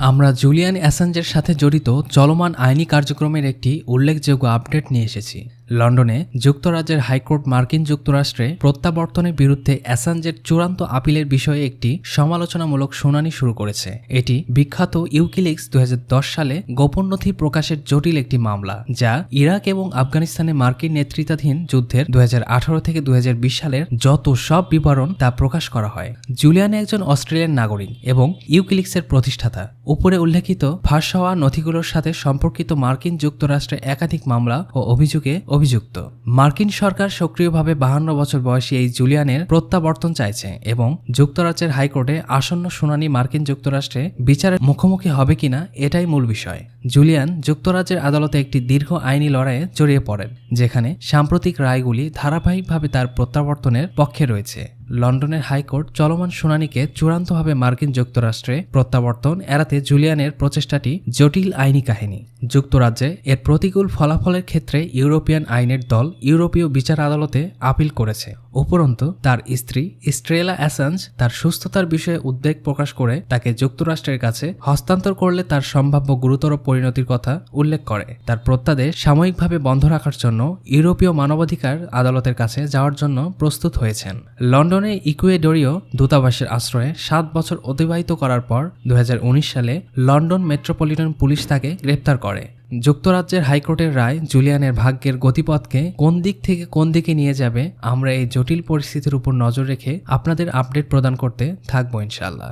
আমরা জুলিয়ান অ্যাসাঞ্জের সাথে জড়িত চলমান আইনি কার্যক্রমের একটি উল্লেখযোগ্য আপডেট নিয়ে এসেছি। লন্ডনে যুক্তরাজ্যের হাইকোর্ট মার্কিন যুক্তরাষ্ট্রে প্রত্যাবর্তনের বিরুদ্ধে অ্যাসাঞ্জের চূড়ান্ত আপিলের বিষয়ে একটি সমালোচনামূলক শুনানি শুরু করেছে। এটি বিখ্যাত উইকিলিক্স 2010 সালে গোপন নথি প্রকাশের জটিল একটি মামলা, যা ইরাক এবং আফগানিস্তানে মার্কিন নেতৃত্বাধীন যুদ্ধের 2018 থেকে 2020 সালের যত সব বিবরণ তা প্রকাশ করা হয়। জুলিয়ান একজন অস্ট্রেলিয়ান নাগরিক এবং উইকিলিক্সের প্রতিষ্ঠাতা। উপরে উল্লেখিত ফাঁস হওয়া নথিগুলোর সাথে সম্পর্কিত মার্কিন যুক্তরাষ্ট্রের একাধিক মামলা ও অভিযোগে অভিযুক্ত। মার্কিন সরকার সক্রিয়ভাবে 52 বছর বয়সী এই জুলিয়ানের প্রত্যাবর্তন চাইছে এবং যুক্তরাজ্যের হাইকোর্টে আসন্ন শুনানি মার্কিন যুক্তরাষ্ট্রে বিচারের মুখোমুখি হবে কিনা এটাই মূল বিষয়। জুলিয়ান যুক্তরাজ্যের আদালতে একটি দীর্ঘ আইনি লড়াইয়ে জড়িয়ে পড়েন, যেখানে সাম্প্রতিক রায়গুলি ধারাবাহিকভাবে তার প্রত্যাবর্তনের পক্ষে রয়েছে। লন্ডনের হাইকোর্ট চলমান শুনানিকে চূড়ান্তভাবে মার্কিন যুক্তরাষ্ট্রে প্রত্যাবর্তন এড়াতে জুলিয়ানের প্রচেষ্টাটি জটিল আইনি কাহিনী। যুক্তরাজ্যে এর প্রতিকূল ফলাফলের ক্ষেত্রে ইউরোপিয়ান আইনের দল ইউরোপীয় বিচার আদালতে আপিল করেছে। উপরন্তু তার স্ত্রী স্ট্রেলা অ্যাসাঞ্জ তার সুস্থতার বিষয়ে উদ্বেগ প্রকাশ করে তাকে যুক্তরাষ্ট্রের কাছে হস্তান্তর করলে তার সম্ভাব্য গুরুতর পরিণতির কথা উল্লেখ করে তার প্রত্যাদেশ সাময়িকভাবে বন্ধ রাখার জন্য ইউরোপীয় মানবাধিকার আদালতের কাছে যাওয়ার জন্য প্রস্তুত হয়েছেন। লন্ডনে ইকুয়েডরীয় দূতাবাসের আশ্রয়ে 7 বছর অতিবাহিত করার পর 2019 সালে লন্ডন মেট্রোপলিটন পুলিশ তাকে গ্রেপ্তার করে। যুক্তরাজ্যের হাইকোর্টের রায় জুলিয়ানের ভাগ্যের গতিপথকে কোন দিক থেকে কোন দিকে নিয়ে যাবে, আমরা এই জটিল পরিস্থিতির উপর নজর রেখে আপনাদের আপডেট প্রদান করতে থাকবো ইনশাআল্লাহ।